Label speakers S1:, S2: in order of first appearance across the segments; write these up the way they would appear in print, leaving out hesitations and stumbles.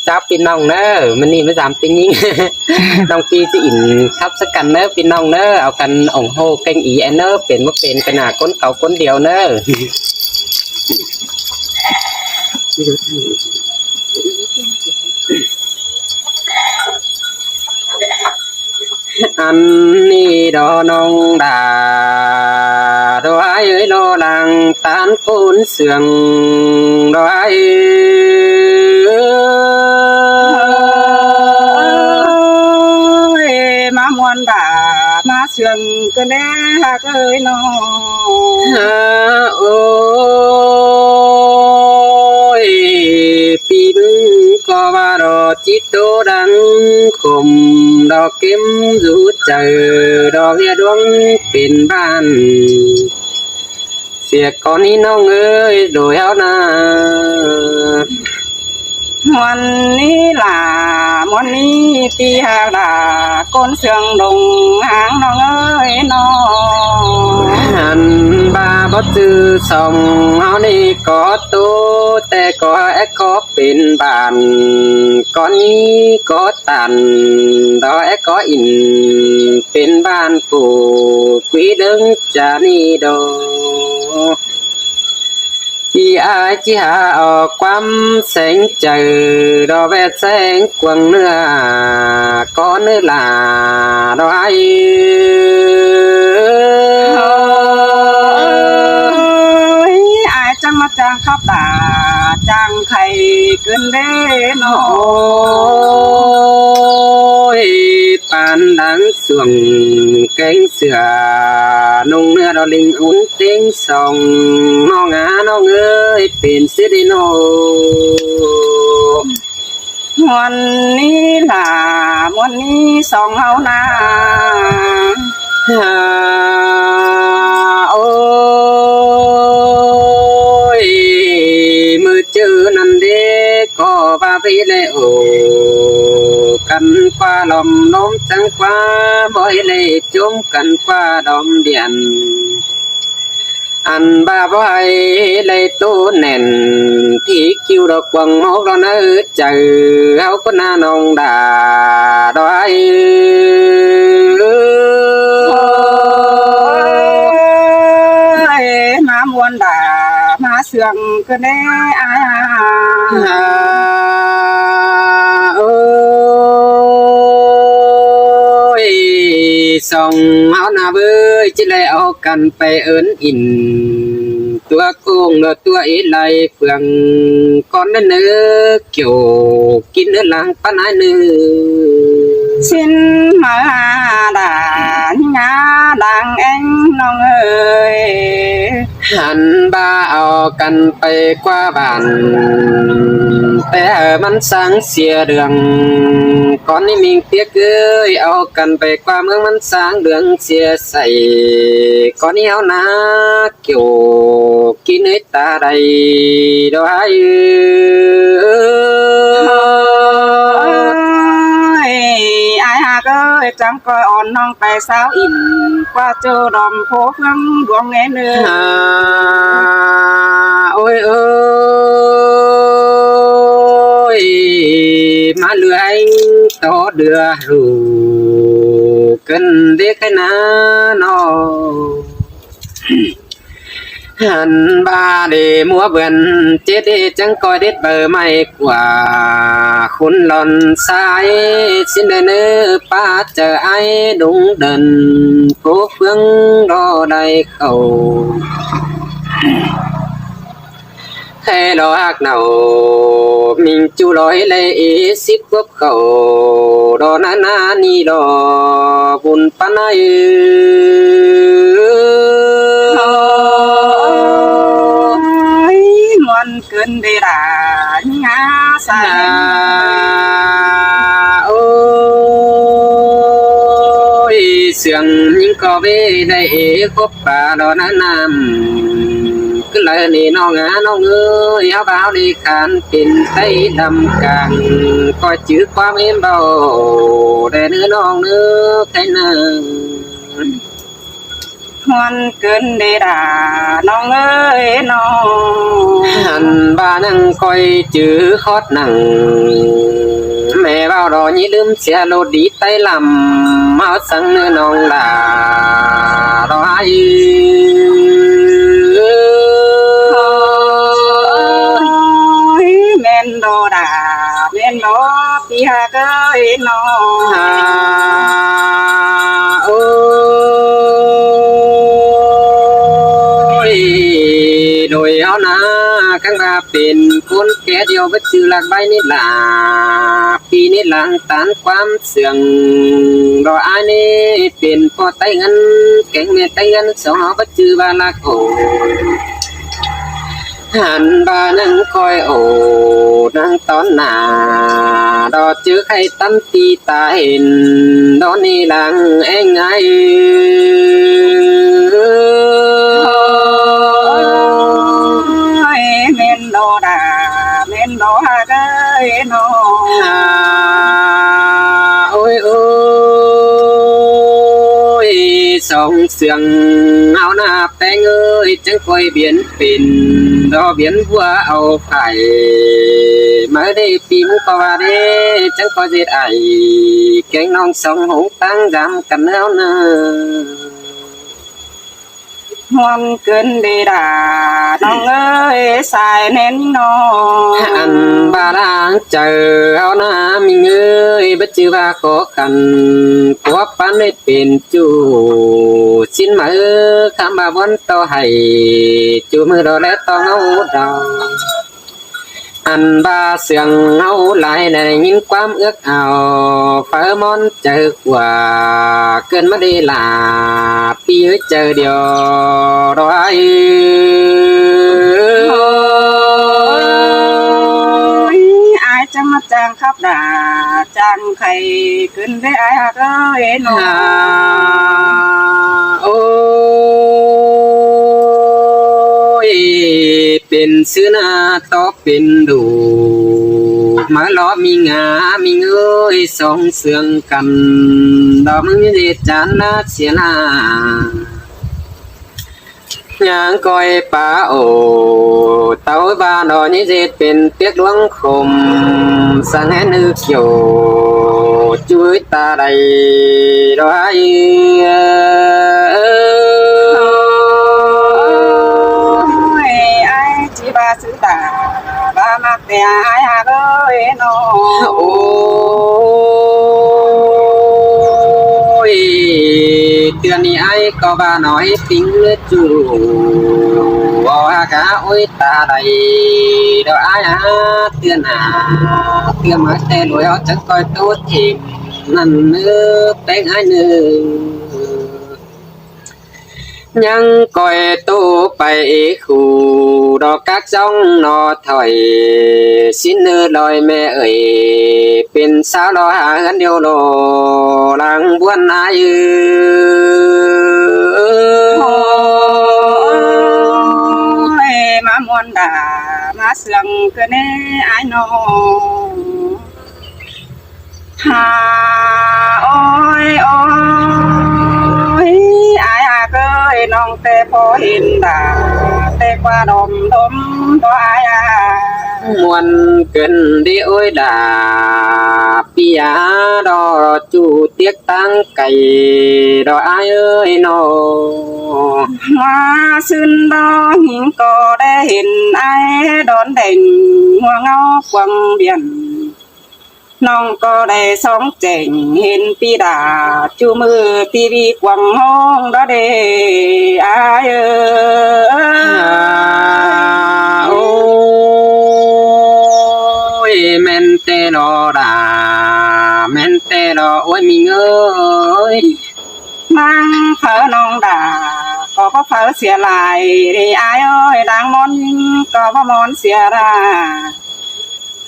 S1: จับพี่น้องเนอะมันนี่ไม่สามปีนี้ น้องปีจะอินครับสักกันเนอะพี่น้องเนอะเอากันอ่องโฮเก่งอีแอนเนอร์เป็นว่าเป็นขนาดก้นเขาก้นเดียวเนอะอันนี้ดอน้องดาดอไอ้เอ้ยดอลังตานปูนเสื่องดอไอ้
S2: มามวนบามาเสื่องก็แน่ฮักเอ้ยน้อง
S1: โอ้ยปีนึงก็ว่าดอกจิตโตดังคมดอกเข็มรูเจอดอกเรียดวงเป็นบ้านเสียก่อนนี้น้องเอ้ยโดยเอานา
S2: วันนี้ล่ะวันนี้ปีหาดาก้นเสื่องดงหางน้องเอ้ยน้อง
S1: หันบาบ่จื้อส่องเฮานี่ก็โตแต่ก็แอก็เป็นบ้านก่อนนี้ก็ตันดอกแอก็อินเป็นบ้านปู่กุยดึงจานี่ดอกที่อาจิหาออกความแสงเจอดอกแวดแสงกวางเนื้อก้อนเนื้อลาดอกไอ
S2: จังมาจางขับตาจางไข่เกินเด้น้อ
S1: ยปานดังสวงแกงเสือนุ่งเนื้อดอลิงอุ่นเต็งสองน้องน้องเอ้ยเป็นสิริโน
S2: วันนี้ล่ะวันนี้สองเฮานา
S1: โอ้ยมือเจอนั่นเด็กก็ว่าไปเลยโอกันกว่าลมน้มจังกว่าบ่อยเลยจมกันกว่าดอมเดียนอันบ้าบ่อยเลยตู้แน่นที่คิวดอกวังหกเราเนื้อเจอเอาก็น่านองด่าดอย
S2: มามวนด่ามาเสื่องก็แน่
S1: โอ้ยส่องเอาหน้าเบ้ยจิเลยเอากันไปเอิ้นอินตัวโกงแล้วตัวเอไลเฟืองก้อนเนื้อเกี่ยวกินเนื้อหลังปานายเนื้อ
S2: สิ้นมาด่านงาดังเอ็งน้องเอ้ย
S1: หันบ้าเอากันไปกว่าบ้านแต่มันสร้างเสียเรื่องก่อนนี้มิงเปียกเอ้ยเอากันไปกว่าเมืองมันสร้างเรื่องเสียใส่ก่อนนี้เอานาเกี่ยวกินเนื้อตาใดดอย
S2: จังก็อ่อนน้องไปสาวอิ่มกว่าเจอดอมโพฟังดวงแง่เนื้อ
S1: โอ้ยเอ้ยมาเลื่อยต่อเดือรูกันเด็กนะน้อหันบาเดมัวเบิ่นเจ็ดจังก้อยเด็ดเบอร์ไม่กว่าคุณหล่อนสายสิ้นเนื้อป้าเจอไอ้ดุงเดินโกเฟืองรอได้เข้าแค่ดอกเนามิงจูลอยเลยสิบกบเข้าดอนานี่ดอบุญปานาย
S2: มันเกินเดรางาสา
S1: โอ้ยเสียงยิงก็เวได้คบป่าดอนน้ำขึ้นเลยนี่น้องน้องเอ้ยเอาบ่าวดีขานเป็นไต้ดำกลางก็จื้อความเอ็นเบาแต่เนื้อน้องเนื้อไทยนา
S2: ฮวนเกินเดดาน้องเอ้ยน้อง
S1: หันบ้านังคอยจื้อฮอดหนังแม่เว้ารอยี่ลืมเสียโลดีไตลำเมาสังเนื้อน้องลารออายื
S2: แม่นโดดาแม่นโดพี่ฮาเอ้ยน้อง
S1: โอ้ยโดยเอานะข้างว่าเป็นคนแก่เดียวไปชื่อหลักใบนี่ล่ะปีนี้หลังตานความเสื่องรออันนี้เป็นพ่อไตเงินแก่งแม่ไตเงินสองเอาไปชื่อว่าลักโอหันบานังคอยโอนังตอนหนาดอจื้อใครตั้มตีตาเห็นดอนนี่หลังเองไง
S2: แม่นโดดาแม่นโดฮาเอ้ยน้อง
S1: โอ้ยโอ้ยสองเสียงเอาหน้าแป้งเอ้ยจังคอยเบียนเป็นดอเบียนหัวเอาไผ่มาได้ปีมก็ว่าได้จังคอยเจ็ดไอแกงน้องสองหงตั้งจำกันแล้วเนอ
S2: ฮวนเกินเดดาน้องเอ้ยสายเน้นน้อง
S1: อันบาดางเจอเอาหน้ามีเงยบัจจือว่าขอกันผัวปันไม่เป็นจูสิ้นมือคำบาวันต่อให้จูมือเราแล้วต้องเอาดาวอันบาเสียงเอาหลายในยินความเอื้อเอาเฟอมอนเจอกว่าเกินมาได้ลาปีเจอเดียวรอย
S2: อายจะมาจ้างขับด่าจ้างใครขึ้นได้อายฮักเอ้ยน้อง
S1: โอ้ยเป็นซื้อหน้าต่อเป็นดูมาล้อมีงามีเงยสองเสืองกันดอกมึงเดจานนาเสียหน้ายางก้อยป่าโอเต้าบ้านอนี้เจ็ดเป็นเปียกดวงคมสังแหนึกโยจุ้ยตาใดดอย
S2: อายจีบาสุตาบามักแต่อายฮักเอ้ยน้อง
S1: โอ้ยเตือนนี่ไอ้ก็บ้าน้อยติ้งเลือจูว่าอากาโอ้ยตาใดดอกอ้ายเตือนหาเตือนมาแต่รวยเอาจังคอยตัวทิมนั่นเนื้อแป้งไอ้เนื้อยังก่อยตู้ไปคู่ดอกกักจ้องนอถอยสิ้นเนื้อลอยแม่เอ่ยเป็นสาวรอหาเงินเดียวโลหลังบวนอายื
S2: มามวนด่ามาเสืองก็แน่อายน้องหาโอ้ยโอ้ยอายฮักเอ้ยน้องแต่พอเห็นด่าแต่กว่าดมตัวอาย
S1: มวนเกินดีโอ้ยดาปิยาดอจูเตียกตั้งไก่ดออายเอ้ยนอ
S2: มาซึนดอหิงก็ได้เห็นไอ้ดอนเด่งหัวเงากวังเบียนน้องก็ได้สองเจ๋งเห็นปีดาจูมือปีวีกวังห้องดอเดอายเอ้
S1: โอ้ยแม่นเตลอดาแม่นเตลอโอ้ยมีเงย
S2: มังเผอน้องด่าก็เพราะเผอเสียลายได้อายเอ้ยดังมอนก็เพราะมอนเสียรา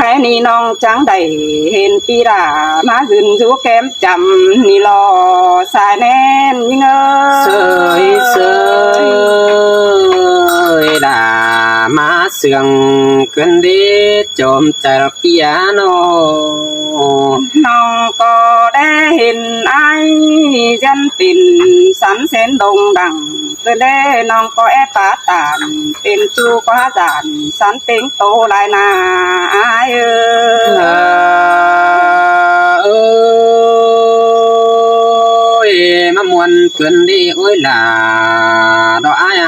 S2: ใครนี่น้องจังได้เห็นปีดามาขึ้นสู่แก้มจำนี่รอสายแน่นยิ่ง
S1: เสยเสยดามาเสืองเกินดีจอมใจเราปิยาโน
S2: น้องก็ได้เห็นไอ้จันปิ่นสันเส้นดงดัง เด้น้องก็แอปาตานเป็นจูก็จานสันเป็นโตหลายนาอาย
S1: เอ้ยมามวนเกินดีโอ้ยล่ะดอกอาย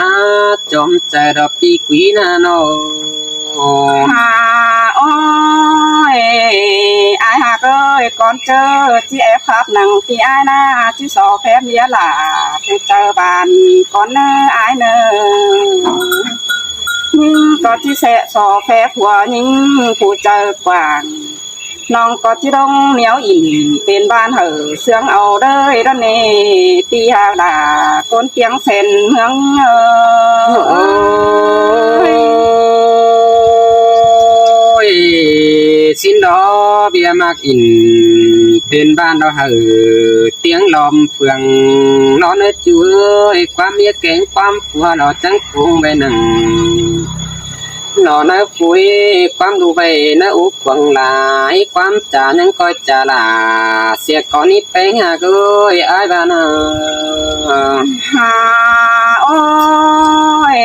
S1: จอมใจดอกปีกุยนาโน
S2: โอ้ยอายหากเอ้ยก่อนเจอที่แอบพับหนังที่อายหน้าที่สอแพบเมียหล่าไปเจอบานก่อนเนออายเนอก็ที่แสะสอแพบหัวยิงผู้เจอกว่างน้องก็ที่ต้องเหนียวอิ่มเป็นบ้านเหอเสืองเอาเด้ยด้านนี้ตีหาด่าคนเตียงเส้นเมือง
S1: xin đó bia mạc in bên ban đó hở tiếng lòm phường nó nơi chú ơi qua mía kén quam phua nó trắng cuồng về nằng nó nói vui quam đủ về nó úp quăng lại quam trả những coi trả là sẽ có ní bánh à ơi ai bà nào
S2: ôi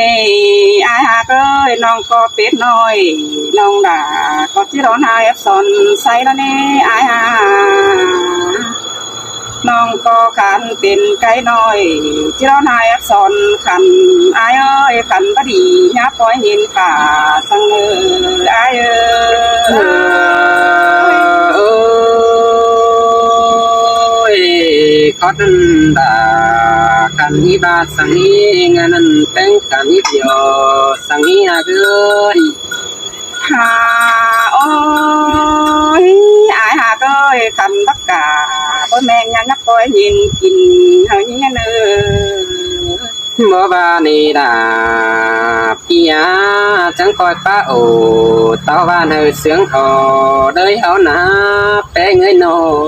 S2: ai hà ơiน้องก็เป็ดน้อยน้องด่าก็ที่ร้อนหาแอบสอนใส่แล้วนี่ไอ้ห่าน้องก็ขันเป็นไก่น้อยที่ร้อนหาแอบสอนขันไอ้เอ้ยขันบดียับปล่อยหินป่าสังไอ้
S1: có đơn đã cần đi ba sang đi nghe nên tên cần đi điều sang đi à cứ
S2: ôi ai hà ơi cầm tất cả bố mẹ nhà nhắc coi nhìn nhìn hơi như thế
S1: mơ ba này đã pia chẳng coi ba ồ tao ba nơi sướng ồ đời hảo na bé người nô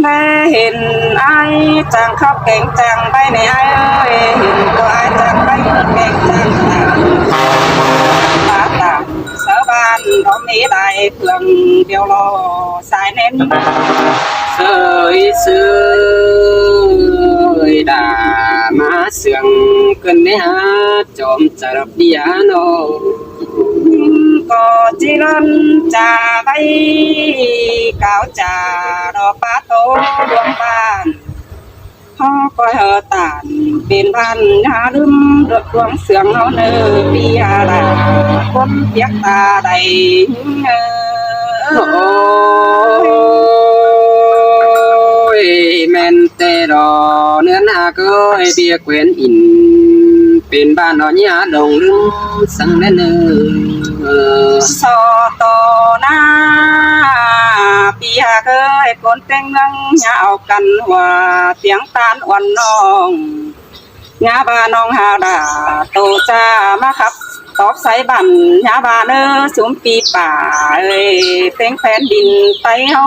S2: แม่เห็นไอ้จังขับเก่งจังไปในไอ้เอ้ยเห็นตัวไอ้จังไปเก่งจังตาตาสาวบ้านเรามีได้เพื่อนเดียวรอสายเน้น
S1: sơi đã má sương cơn đấy ha chôm chả đập piano
S2: có chỉ lần trà bay cáo trà đỏ ba tô luồng bàn họ coi hờ tàn bên bàn nhà đâm được luồng sương nó nơ bia là con tiếc ta đầy
S1: ôi men tê đò nữa na coi bia quên in bên bàn nó nhá đồng lưng sang lên
S2: so to na bia ơi con tên nâng nhạo cần hòa tiếng tan oan nong nhà bà nong hà đà tổ cha ma khắp tóc say bàn nhà bà nơ xuống piป่าเอ้ยเป็นแผ่นดินไปเฮา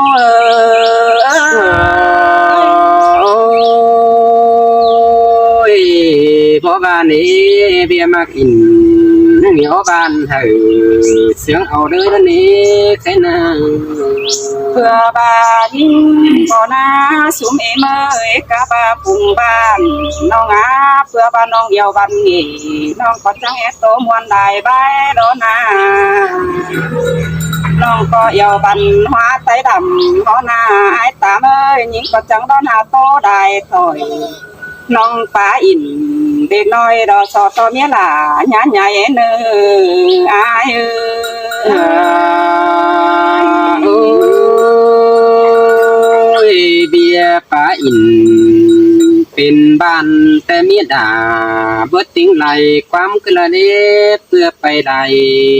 S1: เพราะบ้านนี้เบียมากอินเหนียวบ้านเฮาเสียงเอาเด้อนี้แค่นั้น
S2: เพื่อบายิงบ่นาสุมเอเมยกะบาปุงบ้านน้องอาเพื่อบ้านน้องเดียวบ้านนี้น้องก็จังเอโตมวนได้บายโดนาน้องก็เยาบันหัวใจดำหัวหน้าไอ้ตามเอ้ยยิงก็จังโดนหาโตได้ถอยน้องป้าอินเด็กน้อยดอสอตอเมียหล่าหยาใหญ่เนออาย
S1: เบียป้าอินเป็นบ้านแต่เมียด่าเบิดติ้งไหลความกระเดเพื่อไปใด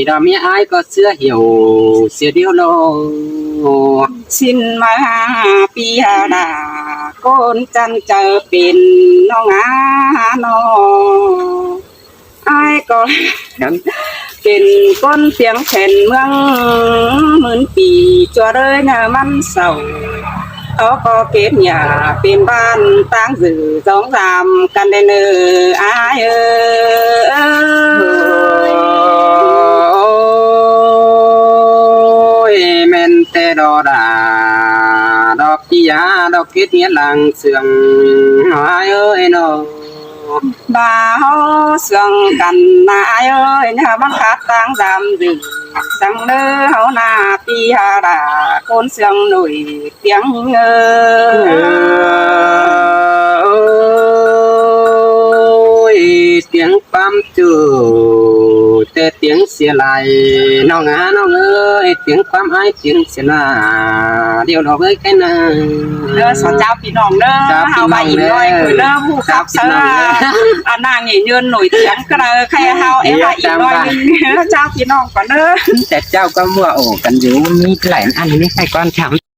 S1: ดอกเมียอายก็เสื้อเหี่ยวเสียเดียวโล
S2: สิ้นมาปีหาดาโกนจันเจอเป็นน้องอาน้องอายก็เป็นก้นเสียงแผ่นเมืองหมื่นปีจัวเลยเงามันเศร้าเขาก็เก็บหญ้าเป็นบ้านตั้งสื่อสองสามกันได้เนออาย
S1: แม่นแต่ดอกดาดอกที่ยาดอกคิดเงี้ยหลังเสื่องหายเอ้ยน้อง
S2: bà hô sương cần na ai ơi nhà băng khát tăng giảm dừng sang nơ hấu na pi hà đà côn sương nổi tiếng
S1: ơi tiếng pam chủ te tiếng xia lại nó ơi tiếng pam ai tiếng xia là điều đó với cái nào
S2: nơ sao chàoพี่น้องเด้อเฮาไปอีกหน่อยคือเด้อผู้ขับเสื้ออันนางเงี้ยยืนหน่อยเสียงก็เลยใครเฮาเอ็มาอีกหน่อยนึงเจ้าพี่น้องก่อนเด้อ
S1: แต่เจ้าก็มัวโอ้กันอยู่มีหลายอันนี้ให้ก่อนทำ